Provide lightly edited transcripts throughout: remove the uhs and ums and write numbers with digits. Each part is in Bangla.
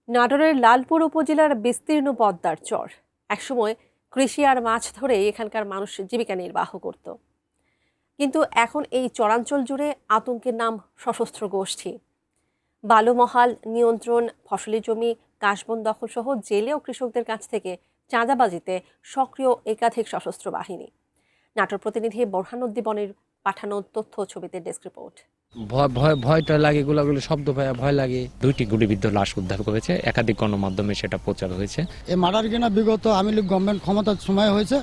নাটোরের লালপুর উপজেলার বিস্তীর্ণ পদ্মার চর একসময় কৃষি আর মাছ ধরে এখানকার মানুষ জীবিকা নির্বাহ করত, কিন্তু এখন এই চরাঞ্চল জুড়ে আতঙ্কের নাম সশস্ত্র গোষ্ঠী। বালুমহাল নিয়ন্ত্রণ, ফসলি জমি, কাশবন দখল সহ জেলে ও কৃষকদের কাছ থেকে চাঁদাবাজিতে সক্রিয় একাধিক সশস্ত্র বাহিনী। নাটোর প্রতিনিধি বোরহানুদ্দিনের পাঠানো তথ্য ছবিতে ডেস্ক রিপোর্ট। ভয়টা লাগে, গোলাগুলি শব্দ পায়, ভয় লাগে। 2টি গুলিবিদ্ধ লাশ উদ্ধার করেছে, একাধিক গণমাধ্যমে সেটা প্রচার হয়েছে। এই মার্ডার কিনা বিগত আওয়ামী লীগ গভর্নমেন্ট ক্ষমতার সময় হয়েছে,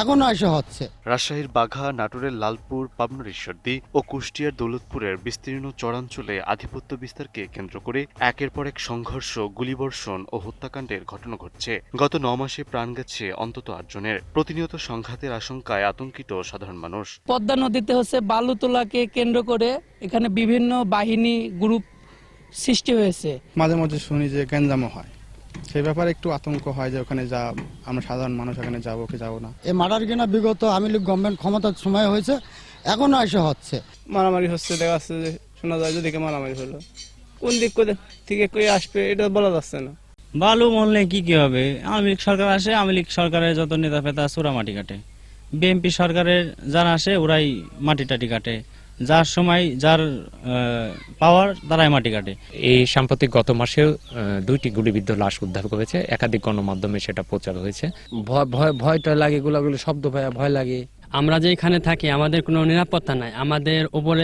এখনো এসে হচ্ছে। রাজশাহীর বাঘা, নাটোরের লালপুর, পাবনার ঈশ্বরদী ও কুষ্টিয়ার দৌলতপুরের বিস্তীর্ণ চরাঞ্চলে আধিপত্য বিস্তারকে কেন্দ্র করে একের পর এক সংঘর্ষ, গুলিবর্ষণ ও হত্যাকাণ্ডের ঘটনা ঘটছে। গত 9 মাসে প্রাণ গেছে অন্তত 8 জনের। প্রতিনিয়ত সংঘাতের আশঙ্কায় আতঙ্কিত সাধারণ মানুষ। পদ্মা নদীতে হচ্ছে বালু তোলাকে কেন্দ্র করে এখানে বিভিন্ন বাহিনী গ্রুপ সৃষ্টি হয়েছে। মাঝে মাঝে শুনি যে গ্যাঞ্জামও হয়, সেই ব্যাপারে একটু আতঙ্ক হয় যে ওখানে আমরা সাধারণ মানুষ ওখানে যাবো কি যাবো না। এই মার্ডার কিনা বিগত আওয়ামী লীগ গভর্নমেন্ট ক্ষমতার সময় হয়েছে, এখনো এসে হচ্ছে। মারামারি হচ্ছে, দেখা যাচ্ছে যে শোনা যায় যেদিকে মারামারি হলো, কোন দিক থেকে কই আসবে এটা বলা যাচ্ছে না। বালু মহলে কি হবে? আওয়ামী লীগ সরকার আসে, আওয়ামী লীগ সরকারের যত নেতা ফেতা চোরা মাটি কাটে। বিএনপি সরকারের যারা আসে ওরাই মাটি টাটি কাটে, যার সময় যার পাওয়ার তারাই মাটি কাটে। এই সাম্প্রতিক গত মাসেও 2টি গুলিবিদ্ধ লাশ উদ্ধার করেছে, একাধিক গণমাধ্যমে সেটা প্রচার হয়েছে। ভয়টা লাগে, গোলাগুলি শব্দ পায়, ভয় লাগে। আমরা যেখানে থাকি আমাদের কোনো নিরাপত্তা নাই, আমাদের উপরে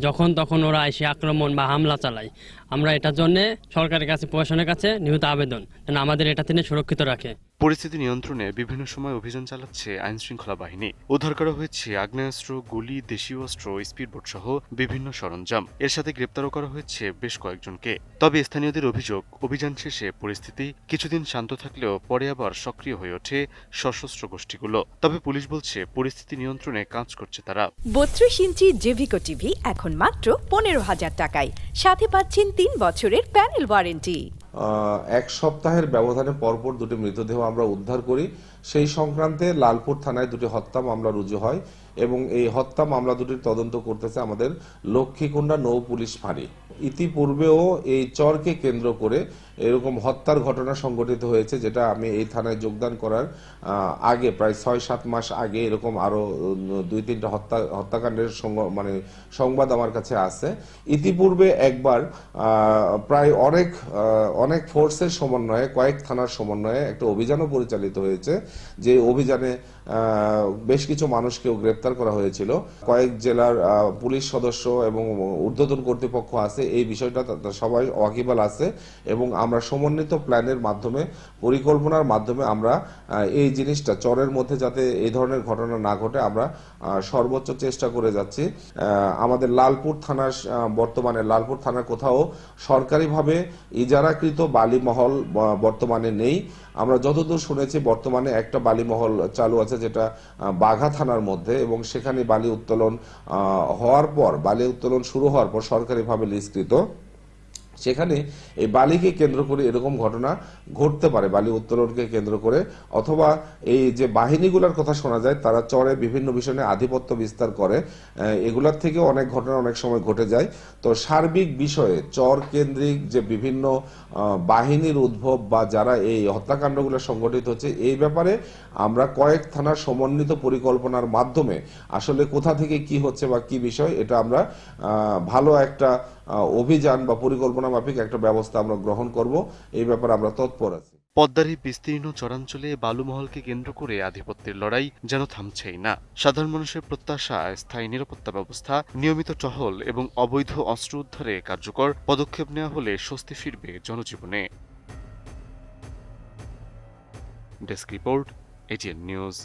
যখন তখন ওরা এসে আক্রমণ বা হামলা চালায়। আমরা এটার জন্য সরকারের কাছে, প্রশাসনের কাছে নিয়মিত আবেদন যেন আমাদের এটা থেকে সুরক্ষিত রাখে। পরিস্থিতি নিয়ন্ত্রণে বিভিন্ন সময় অভিযান চালাচ্ছে আইন শৃঙ্খলা বাহিনী। উদ্ধার করা হয়েছে আগ্নেয়াস্ত্র, গুলি, দেশীয় অস্ত্র, স্পিডবোট সহ বিভিন্ন সরঞ্জাম। এর সাথে গ্রেপ্তারও করা হয়েছে বেশ কয়েকজনকে। তবে স্থানীয়দের অভিযোগ, অভিযান শেষে পরিস্থিতি কিছুদিন শান্ত থাকলেও পরে আবার সক্রিয় হয়ে ওঠে সশস্ত্র গোষ্ঠীগুলো। তবে পুলিশ বলছে পরিস্থিতি নিয়ন্ত্রণে কাজ করছে তারা। 32 ইঞ্চি জেভিকো টিভি এখন মাত্র 15,000 টাকায়, সাথে পাচ্ছেন 3 বছরের প্যানেল ওয়ারেন্টি। 1 সপ্তাহের ব্যবধানে পরপর 2টি মৃতদেহ আমরা উদ্ধার করি। সেই সংক্রান্তে লালপুর থানায় 2টি হত্যা মামলা রুজু হয় এবং এই হত্যা মামলা দুটির তদন্ত করতেছে আমাদের লক্ষ্মীকুণ্ডা নৌ পুলিশ ফাঁড়ি। ইতিপূর্বেও এই চরকে কেন্দ্র করে এরকম হত্যার ঘটনা সংঘটিত হয়েছে, যেটা আমি এই থানায় যোগদান করার আগে প্রায় 6-7 মাস আগে এরকম আরো 2-3টা হত্যাকাণ্ডের সংবাদ আমার কাছে আছে। ইতিপূর্বে একবার প্রায় অনেক ফোর্সের সমন্বয়ে, কয়েক থানার সমন্বয়ে একটা অভিযানও পরিচালিত হয়েছে, যে অভিযানে বেশ কিছু মানুষকেও গ্রেপ্তার করা হয়েছিল। কয়েক জেলার পুলিশ সদস্য এবং ঊর্ধ্বতন কর্তৃপক্ষ আছে, এই বিষয়টা সবাই ওয়াকিবহাল আছে এবং আমরা সমন্বিত প্ল্যানের মাধ্যমে, পরিকল্পনার মাধ্যমে আমরা এই জিনিসটা চরের মধ্যে যাতে এই ধরনের ঘটনা না ঘটে আমরা সর্বোচ্চ চেষ্টা করে যাচ্ছি। আমাদের বর্তমানে লালপুর থানার কোথাও সরকারিভাবে ইজারাকৃত বালিমহল বর্তমানে নেই। আমরা যতদূর শুনেছি বর্তমানে একটা বালিমহল চালু আছে, যেটা বাঘা থানার মধ্যে, এবং সেখানে বালি উত্তোলন শুরু হওয়ার পর সরকারিভাবে লিজকৃত। সেখানে এই বালিকে কেন্দ্র করে এরকম ঘটনা ঘটতে পারে, বালি উত্তোলনকে কেন্দ্র করে, অথবা এই যে বাহিনীগুলোর কথা শোনা যায় তারা চরে বিভিন্ন বিষয় নিয়ে আধিপত্য বিস্তার করে, এগুলার থেকে অনেক ঘটনা অনেক সময় ঘটে যায়। তো সার্বিক বিষয়ে চর কেন্দ্রিক যে বিভিন্ন বাহিনীর উদ্ভব বা যারা এই হত্যাকাণ্ডগুলো সংঘটিত হচ্ছে, এই ব্যাপারে আমরা কয়েক থানার সমন্বিত পরিকল্পনার মাধ্যমে আসলে কোথা থেকে কি হচ্ছে বা কি বিষয়, এটা আমরা ভালো একটা অভিযান বা পরিকল্পনা মাফিক একটা ব্যবস্থা আমরা গ্রহণ করব, এই ব্যাপারে আমরা তৎপর আছি। পদ্মার এই বিস্তীর্ণ চরাঞ্চলে বালুমহলকে কেন্দ্র করে আধিপত্যের লড়াই যেন থামছেই না। সাধারণ মানুষের প্রত্যাশা স্থায়ী নিরাপত্তা ব্যবস্থা, নিয়মিত টহল এবং অবৈধ অস্ত্র উদ্ধারে কার্যকর পদক্ষেপ নেওয়া হলে স্বস্তি ফিরবে জনজীবনে। Desk report, ATN news.